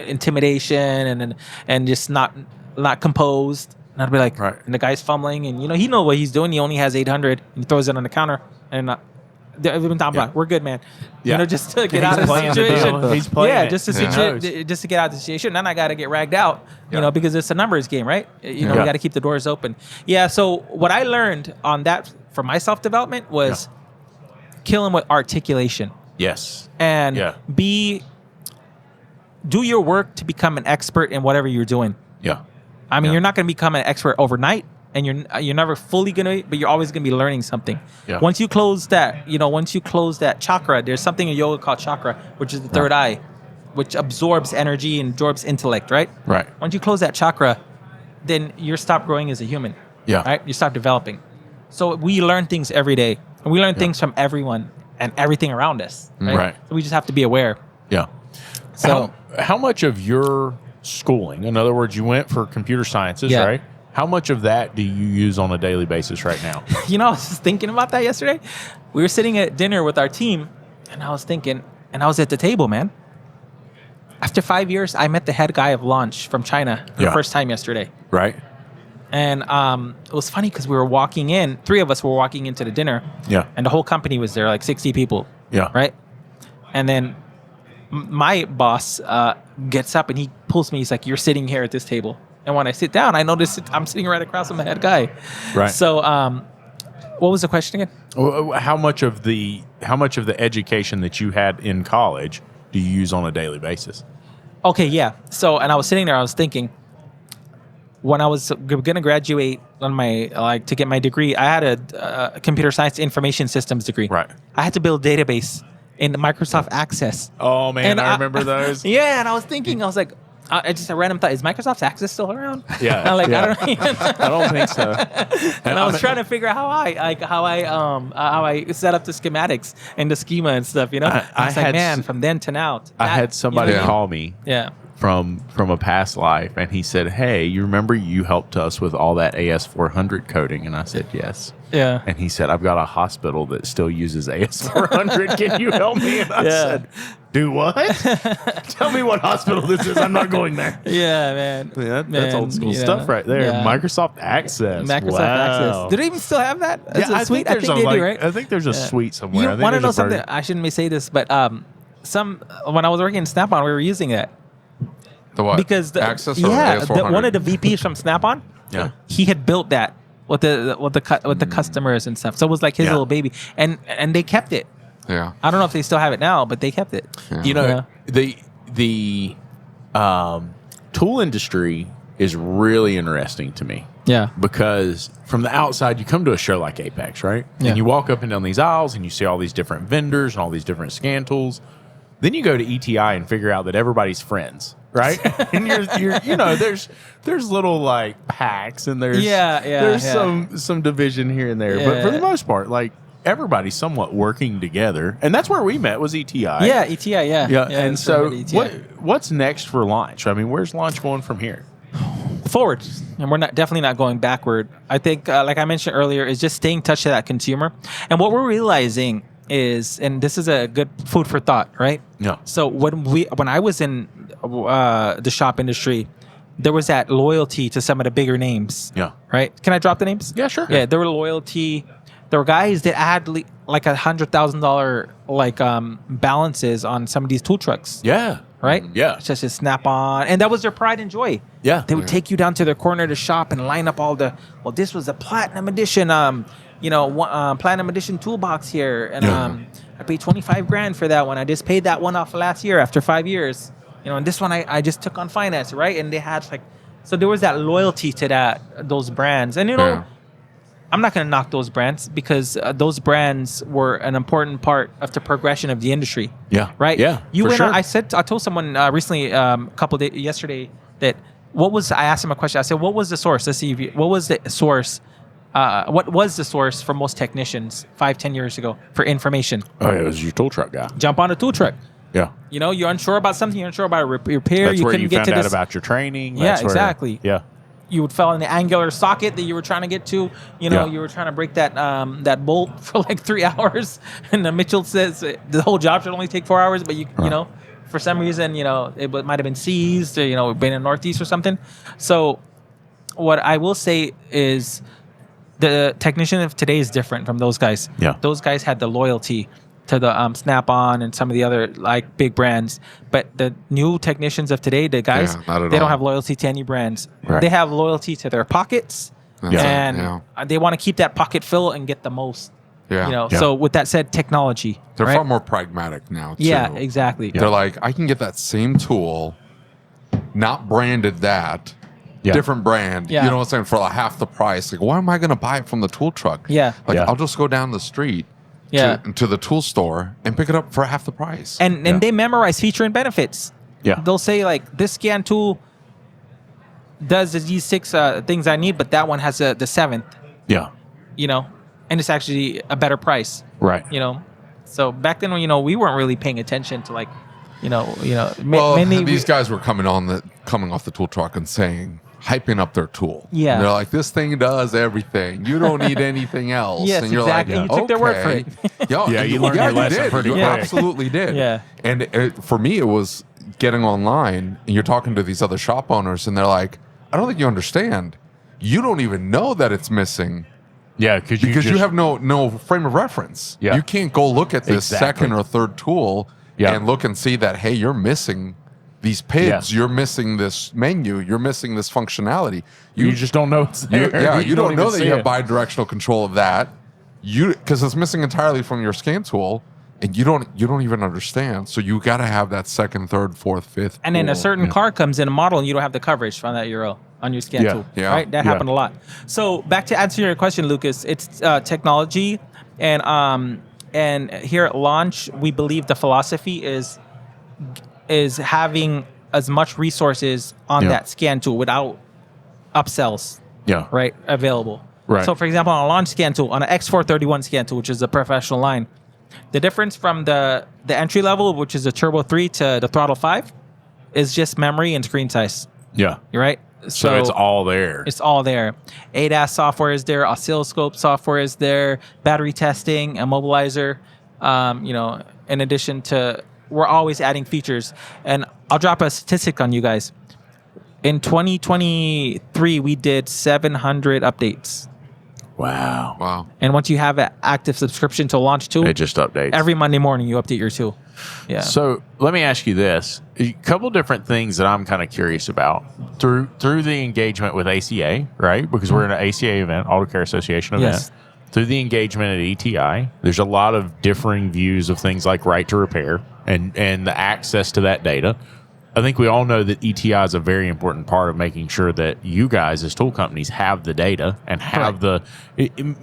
Intimidation and just not composed. And I'd be like, Right. and the guy's fumbling, and he know what he's doing. He only has 800, and he throws it on the counter, and we've been talking about, we're good, man. Yeah. Just to get He's out of the playing the situation. deal. He's playing it. just to Yeah. just to get out of the situation. Then I got to get ragged out, because it's a numbers game, right? We Yeah. got to keep the doors open. Yeah. So what I learned on that for my self development was kill him with articulation. Yes. And Yeah. do your work to become an expert in whatever you're doing. Yeah. I mean, Yeah. you're not going to become an expert overnight, and you're never fully going to, but you're always going to be learning something. Yeah. Once you close that chakra, there's something in yoga called chakra, which is the third eye, which absorbs energy and absorbs intellect, right? Right. Once you close that chakra, then you stop growing as a human. Yeah. Right? You stop developing. So we learn things every day, and we learn things from everyone and everything around us. Right? Right. So we just have to be aware. Yeah. So how much of your schooling, in other words, you went for computer sciences, Yeah. right? How much of that do you use on a daily basis right now? I was just thinking about that yesterday. We were sitting at dinner with our team, and I was thinking, and I was at the table, man. After 5 years, I met the head guy of launch from China for the first time yesterday. Right. And it was funny because we were walking in, 3 of us were walking into the dinner. Yeah. And the whole company was there, like 60 people. Yeah. Right? And then my boss gets up and he pulls me. He's like, "You're sitting here at this table." And when I sit down, I notice I'm sitting right across from the head guy. Right. So what was the question again? How much of the education that you had in college do you use on a daily basis? Okay, yeah. So, and I was sitting there, I was thinking, when I was going to graduate on my, to get my degree, I had a computer science information systems degree. Right. I had to build a database in Microsoft Access. Oh, man, And I remember those. Yeah, and I was thinking, I was like, I just a random thought, is Microsoft Access still around? Yeah, And I'm like, yeah. I I don't think so. and I was trying to figure out how I set up the schematics and the schema and stuff, I I was like, had man, s- from then to now. I had somebody Yeah. call me Yeah. from a past life, and he said, "Hey, you remember you helped us with all that AS400 coding?" And I said, "Yes." Yeah. And he said, "I've got a hospital that still uses AS400. Can you help me?" And I said, "Do what? Tell me what hospital this is. I'm not going there." Yeah, man. That's Man, old school stuff right there. yeah. Microsoft Access. Microsoft Wow. Access. Do they even still have that? Is it I sweet? think there's I think they do, right? I think there's a suite somewhere. I You think want to know there's a something? version. I shouldn't say this, but when I was working in Snap-on, we were using that The what? because Access or one AS400? of the VPs from Snap-on, Yeah. he had built that with the customers and stuff. So it was like his Yeah. little baby, and they kept it. Yeah. I don't know if they still have it now, but they kept it. You know, Yeah. the tool industry is really interesting to me. Yeah. Because from the outside, you come to a show like Apex, right? Yeah. And you walk up and down these aisles and you see all these different vendors and all these different scan tools. Then you go to ETI and figure out that everybody's friends, right? And you're there's little like packs and there's some division here and there. But for the most part, like everybody's somewhat working together. And that's where we met was ETI. Yeah, ETI, yeah. Yeah. And it's so from ETI. what's next for Launch? I mean, where's Launch going from here? forward, and we're definitely not going backward. I think, like I mentioned earlier, is just staying in touch to that consumer. And what we're realizing is, and this is a good food for thought, right? Yeah. So when I was in the shop industry, there was that loyalty to some of the bigger names. Yeah. Right? Can I drop the names? Yeah, sure. Yeah, there were loyalty. There were guys that had like $100,000 balances on some of these tool trucks. Yeah. Right? Yeah. Such as Snap-on. And that was their pride and joy. Yeah. They would take you down to their corner of the shop and line up all this was a platinum edition, platinum edition toolbox here. And I paid 25 grand for that one. I just paid that one off last year after 5 years. And this one I just took on finance, right? And they had so there was that loyalty to those brands. And, I'm not going to knock those brands because those brands were an important part of the progression of the industry. Yeah. Right? Yeah. You went sure. I told someone recently, yesterday, that I asked him a question. I said, what was the source? Let's see. What was the source for most technicians 5-10 years ago for information? Oh, it was your tool truck guy. Jump on a tool truck. Yeah. You're unsure about something. You're unsure about a repair. That's you where couldn't you get found to out this. about your training. Yeah, exactly. Yeah. You would fell in the angular socket that you were trying to get to. You were trying to break that bolt for like 3 hours, and the Mitchell says the whole job should only take 4 hours, but for some reason, it might have been seized, or, been in the Northeast or something. So what I will say is the technician of today is different from those guys. Yeah. Those guys had the loyalty to the Snap-on and some of the other big brands, but the new technicians of today, the guys, they don't have loyalty to any brands. Right. They have loyalty to their pockets, and they want to keep that pocket full and get the most. Yeah. So with that said, technology. They're right? far more pragmatic now, too. Yeah, exactly. They're like, I can get that same tool, not branded different brand, Yeah. you know what I'm saying, for half the price. Like, why am I going to buy it from the tool truck? Yeah. I'll just go down the street to the tool store and pick it up for half the price. And they memorize feature and benefits. Yeah. They'll say this scan tool does these 6 things I need, but that one has the 7th. Yeah. And it's actually a better price. Right. So back then, we weren't really paying attention to many these guys were coming off the tool truck and hyping up their tool. Yeah. They're like, this thing does everything. You don't need anything else. Yes, and you're exactly. like, You took their word for it. You learned your lesson pretty You quick. absolutely did. Yeah. And for me, it was getting online and you're talking to these other shop owners and they're like, I don't think you understand. You don't even know that it's missing. Yeah, because you have no frame of reference. Yeah. You can't go look at this Exactly. second or third tool and look and see that, hey, you're missing these PIDs, you're missing this menu, you're missing this functionality. You just don't know it's there. You don't know that you have it. bidirectional control of that. Because it's missing entirely from your scan tool, and you don't even understand. So you got to have that second, third, fourth, fifth. And then a tool. certain car comes in a model and you don't have the coverage on that URL on your scan tool. Yeah. Right? That happened a lot. So back to answer your question, Lucas, it's technology. And here at Launch, we believe the philosophy is having as much resources on that scan tool without upsells. Yeah. Right? Available. Right. So for example, on a Launch scan tool, on an X431 scan tool, which is a professional line, the difference from the entry level, which is a Turbo 3 to the Throttle 5, is just memory and screen size. Yeah. You're right? So it's all there. It's all there. ADAS software is there. Oscilloscope software is there. Battery testing, immobilizer. In addition to, we're always adding features. And I'll drop a statistic on you guys. In 2023, we did 700 updates. Wow. And once you have an active subscription to Launch tool, It just updates. every Monday morning you update your tool. Yeah. So let me ask you this: a couple different things that I'm kind of curious about through the engagement with ACA, right? Because we're in an ACA event, Auto Care Association event. Yes. Through the engagement at ETI, there's a lot of differing views of things like right to repair and the access to that data. I think we all know that ETI is a very important part of making sure that you guys as tool companies have the data and have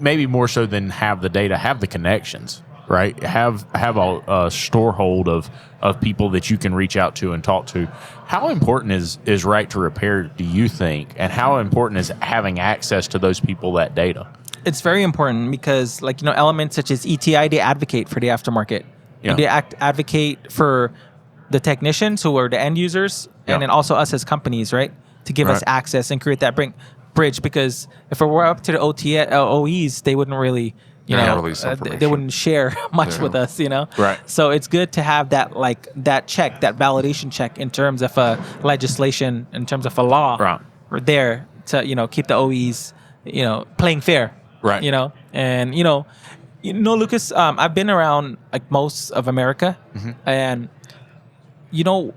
maybe more so than have the data, have the connections, right? Have a storehold of people that you can reach out to and talk to. How important is right to repair, do you think? And how important is having access to those people, that data? It's very important because elements such as ETI, they advocate for the aftermarket. Yeah. They advocate for the technicians who are the end users, and then also us as companies, right? to give us access and create that bridge. Because if it were up to the OEs, they wouldn't really, release they information. wouldn't share much with us, Right. So it's good to have that check, that validation check in terms of legislation, in terms of a law, Right. there to keep the OEs playing fair, Right. And Lucas, I've been around like most of America, and the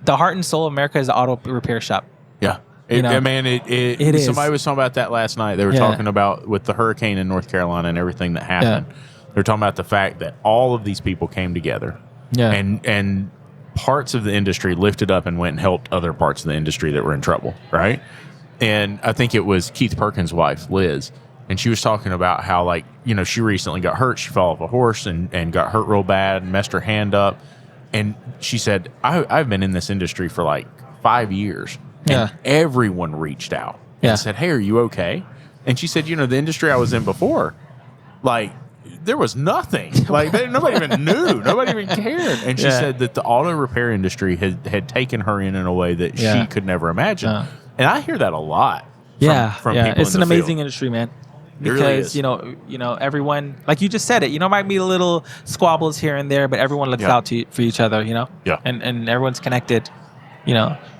heart and soul of America is the auto repair shop. Yeah. It is. Somebody was talking about that last night. They were talking about with the hurricane in North Carolina and everything that happened. They were talking about the fact that all of these people came together, and parts of the industry lifted up and went and helped other parts of the industry that were in trouble, right? And I think it was Keith Perkins' wife, Liz, and she was talking about how, she recently got hurt. She fell off a horse and got hurt real bad and messed her hand up. And she said, I've been in this industry for like 5 years. And everyone reached out and said, hey, are you okay? And she said, the industry I was in before, there was nothing. Nobody even knew. Nobody even cared. And she said that the auto repair industry had taken her in a way that she could never imagine. And I hear that a lot from people It's in an the amazing field. industry, man. Because Because everyone, like you just said it, might be little squabbles here and there, but everyone looks out for each other, and everyone's connected,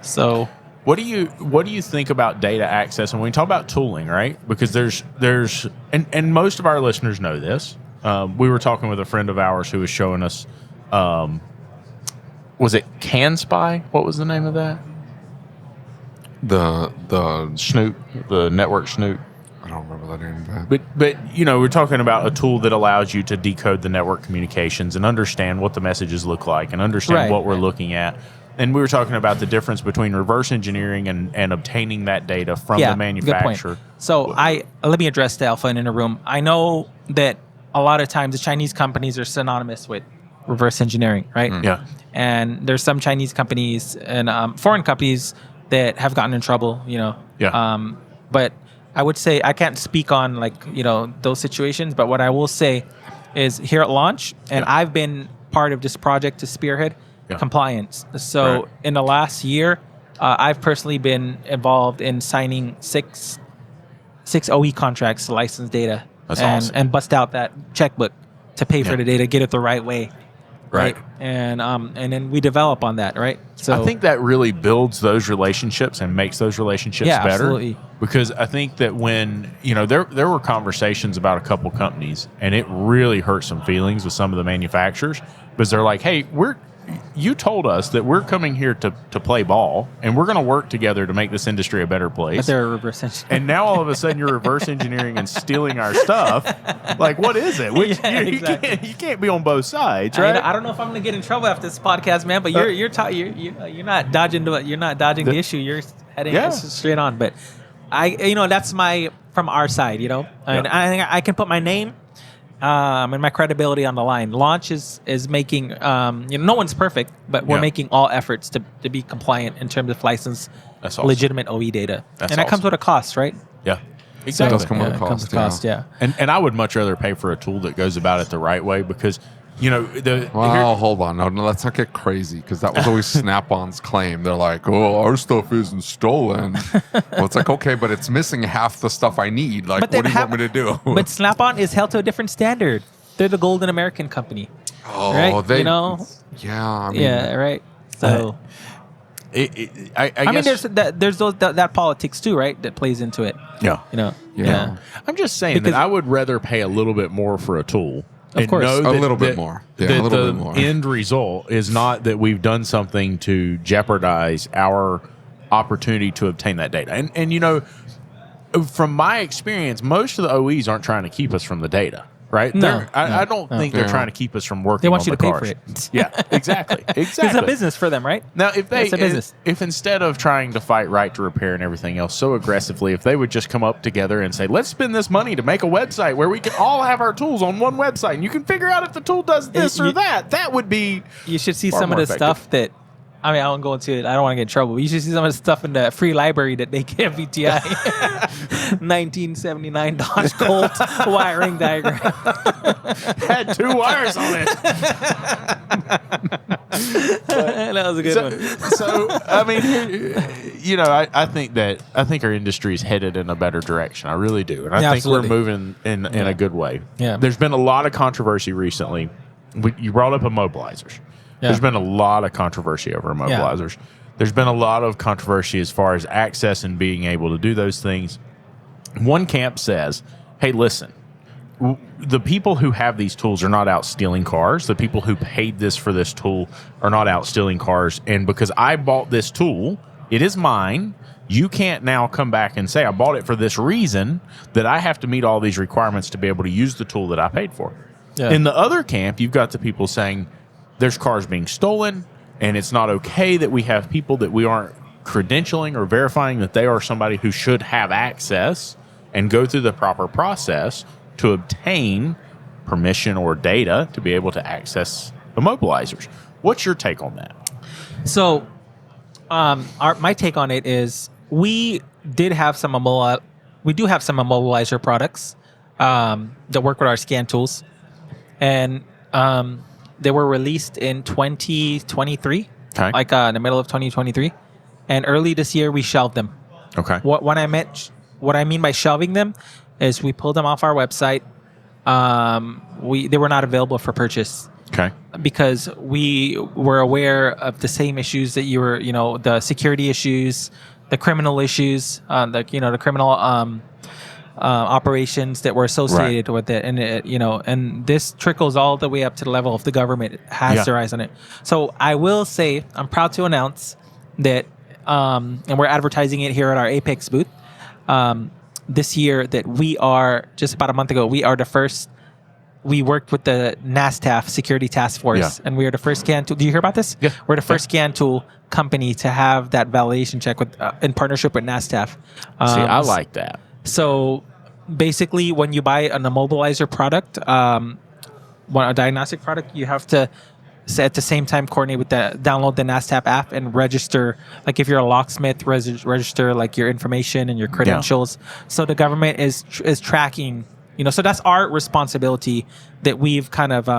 So what do you think about data access? And when we talk about tooling, right? Because there's and most of our listeners know this. We were talking with a friend of ours who was showing us, was it CanSpy? What was the name of that? The Snoop, the network Snoop. I don't remember the name of that. But we're talking about a tool that allows you to decode the network communications and understand what the messages look like and understand what we're looking at. And we were talking about the difference between reverse engineering and obtaining that data from the manufacturer. Good point. So let me address the elephant in the room. I know that a lot of times the Chinese companies are synonymous with reverse engineering, right? Yeah. And there's some Chinese companies and foreign companies that have gotten in trouble, But I would say I can't speak on those situations, but what I will say is here at Launch, and I've been part of this project to spearhead compliance. So in the last year, I've personally been involved in signing six OE contracts to license data. That's awesome. And bust out that checkbook to pay for the data, get it the right way. Right. And then we develop on that, right? So I think that really builds those relationships and makes those relationships better. Absolutely. Because I think that when, there were conversations about a couple companies and it really hurt some feelings with some of the manufacturers because they're like, hey, you told us that we're coming here to play ball and we're going to work together to make this industry a better place. But they're reverse engineering. And now all of a sudden you're reverse engineering and stealing our stuff. Like, what is it? You can't be on both sides, right? I don't know if I'm going to get in trouble after this podcast, man. But you're not dodging the issue. You're heading straight on. But that's from our side, and I can put my name. And my credibility on the line. Launch is making, no one's perfect, but we're making all efforts to be compliant in terms of licensed, legitimate OE data. That comes with a cost, right? Yeah, exactly. It does come with a cost. And I would much rather pay for a tool that goes about it the right way because, hold on. No, let's not get crazy because that was always Snap-on's claim. They're like, oh, our stuff isn't stolen. Well, it's like, okay, but it's missing half the stuff I need. Like, what do you want me to do? But Snap-on is held to a different standard. They're the golden American company. Oh, right? Yeah. I mean, right. So, I guess there's that politics too, right? That plays into it. Yeah. I'm just saying that I would rather pay a little bit more for a tool. Of course. Know a little bit more. Yeah, a little bit more. The end result is not that we've done something to jeopardize our opportunity to obtain that data. And from my experience, most of the OEs aren't trying to keep us from the data. Right? I don't think they're trying to keep us from working. They want on you to the pay cars. for it. Yeah, exactly. It's a business for them, right? Now, if instead of trying to fight right to repair and everything else so aggressively, if they would just come up together and say, let's spend this money to make a website where we can all have our tools on one website and you can figure out if the tool does this or that would be. You should see some of the stuff that. I mean, I won't go into it. I don't want to get in trouble. But you should see some of the stuff in the free library that they give VTI. 1979 Dodge Colt wiring diagram. Had 2 wires on it. That was a good one. So, I mean, I think our industry is headed in a better direction. I really do, and I think absolutely. we're moving in a good way. Yeah. There's been a lot of controversy recently. You brought up immobilizers. Yeah. There's been a lot of controversy over immobilizers. Yeah. There's been a lot of controversy as far as access and being able to do those things. One camp says, "Hey, listen." The people who have these tools are not out stealing cars. The people who paid for this tool are not out stealing cars. And because I bought this tool, it is mine. You can't now come back and say, I bought it for this reason, that I have to meet all these requirements to be able to use the tool that I paid for. Yeah. In the other camp, you've got the people saying there's cars being stolen, and it's not okay that we have people that we aren't credentialing or verifying that they are somebody who should have access and go through the proper process to obtain permission or data to be able to access immobilizers. What's your take on that? So, my take on it is we do have some immobilizer products that work with our scan tools, and they were released in 2023, like in the middle of 2023, and early this year we shelved them. Okay. What I mean by shelving them is we pulled them off our website. They were not available for purchase. Okay. Because we were aware of the same issues that you were, the security issues, the criminal issues, the criminal operations that were associated with it, and and this trickles all the way up to the level of the government has their eyes on it. So I will say, I'm proud to announce that, and we're advertising it here at our Apex booth. This year that we are, just about a month ago, we worked with the Nastif Security Task Force, and we are the first scan tool. Do you hear about this? Yeah. We're the first scan tool company to have that validation check in partnership with Nastif. See, I like that. So basically, when you buy an immobilizer product, a diagnostic product, you have to at the same time coordinate with download the Nastif app and register, like if you're a locksmith, register like your information and your credentials. So the government is tracking, so that's our responsibility that we've kind of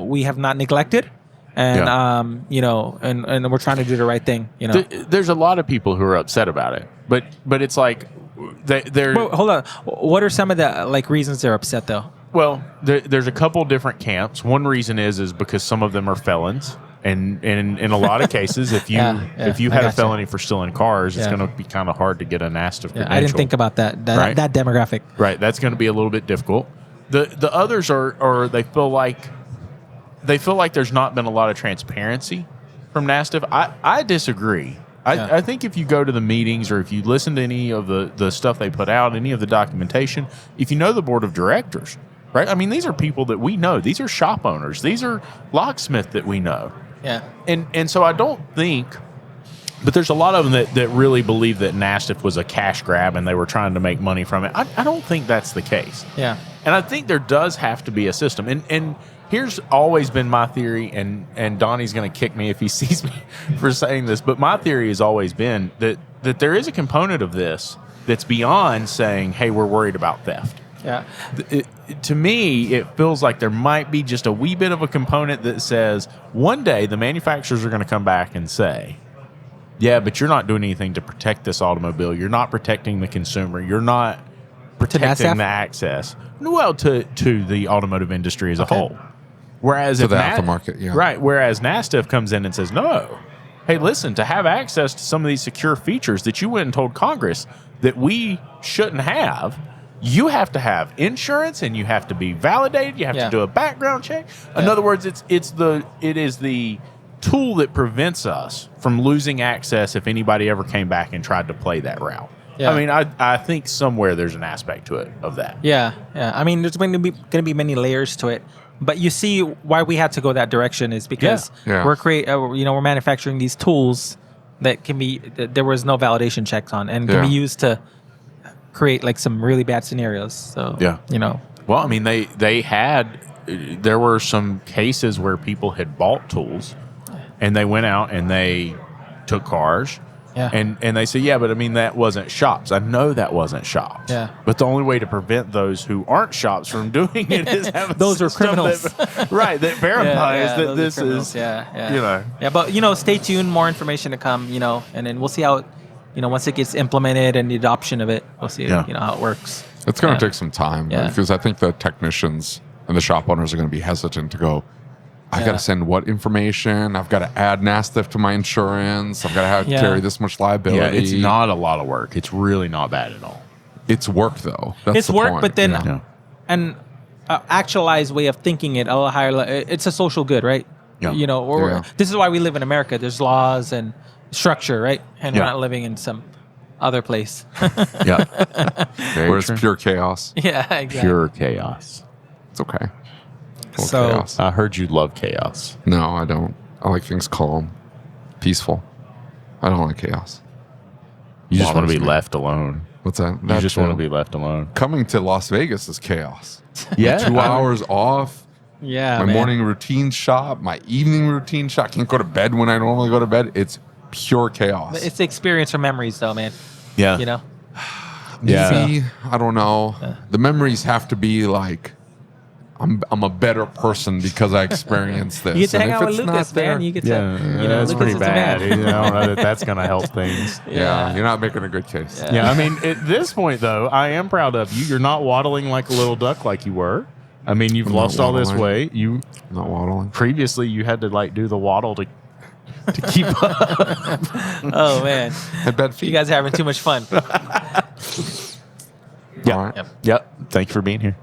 we have not neglected, and and we're trying to do the right thing. There's a lot of people who are upset about it, but it's like they're. Well, hold on. What are some of the reasons they're upset though? Well, there's a couple different camps. One reason is because some of them are felons, and in a lot of cases, if you had a felony for stealing cars, it's going to be kind of hard to get a Nastif credential. I didn't think about that demographic. Right, that's going to be a little bit difficult. The others are they feel like there's not been a lot of transparency from Nastif. I disagree. I think if you go to the meetings or if you listen to any of the stuff they put out, any of the documentation, if you know the board of directors. Right? I mean, these are people that we know. These are shop owners. These are locksmiths that we know. Yeah. And so I don't think, but there's a lot of them that really believe that Nastif was a cash grab and they were trying to make money from it. I don't think that's the case. Yeah. And I think there does have to be a system. And here's always been my theory, and Donnie's going to kick me if he sees me for saying this, but my theory has always been that there is a component of this that's beyond saying, hey, we're worried about theft. Yeah. To me, it feels like there might be just a wee bit of a component that says one day the manufacturers are going to come back and say, yeah, but you're not doing anything to protect this automobile. You're not protecting the consumer. You're not protecting the access. Well, to the automotive industry as a whole. Whereas to the aftermarket, Right. Whereas Nastif comes in and says, no, hey, listen, to have access to some of these secure features that you went and told Congress that we shouldn't have, you have to have insurance and you have to be validated. You have to do a background check. In other words, it is the tool that prevents us from losing access if anybody ever came back and tried to play that route. Yeah. I mean, I think somewhere there's an aspect to it of that. Yeah. I mean, there's going to be many layers to it. But you see why we had to go that direction is because we're manufacturing these tools that there was no validation checks on and can be used to create some really bad scenarios. So Well, I mean, there were some cases where people had bought tools and they went out and they took cars. Yeah. And they say, but I mean, that wasn't shops. I know that wasn't shops. Yeah. But the only way to prevent those who aren't shops from doing it is having those are criminals. That verifies that this is, Yeah, but, stay tuned. More information to come, and then we'll see how once it gets implemented and the adoption of it, we'll see Yeah. how it works. It's going to take some time Yeah. because I think the technicians and the shop owners are going to be hesitant to go, I got Yeah. to send what information? I've got to add Nastif to my insurance. I've got to have Yeah. carry this much liability. Yeah, it's not a lot of work. It's really not bad at all. It's work, though. That's It's the work, point, but then Yeah. an actualized way of thinking it a little higher. It's a social good, right? Yeah. Yeah. This is why we live in America. There's laws and structure, right? And Yeah. we're not living in some other place. Yeah. Where it's pure chaos. Yeah, exactly. Pure chaos. It's okay. Full So- chaos. I heard you love chaos. No, I don't. I like things calm, peaceful. I don't like chaos. You just want to Bothers be me. left alone. What's that? You That just want to too. be left alone. Coming to Las Vegas is chaos. Yeah. 2 hours off. Yeah, My man. morning routine shop, my evening routine shop. Can't go to bed when I normally go to bed. It's pure chaos. It's the experience for memories, though, man. Yeah. You know? Yeah. Maybe, I don't know. The memories have to be like, I'm a better person because I experienced this. You get to And hang if out with it's Lucas, not there- man. You get to, Yeah. That's Lucas pretty is the bad. man. I don't know that that's going to help things. Yeah, you're not making a good case. Yeah. Yeah, I mean, at this point, though, I am proud of you. You're not waddling like a little duck like you were. I mean, you've I'm not lost all this waddling. weight. You I'm not waddling. previously you had to like do the waddle to keep up. Oh, man. Had bad feet. You guys are having too much fun. Yeah. All right. Yep. Yep. Thank you for being here.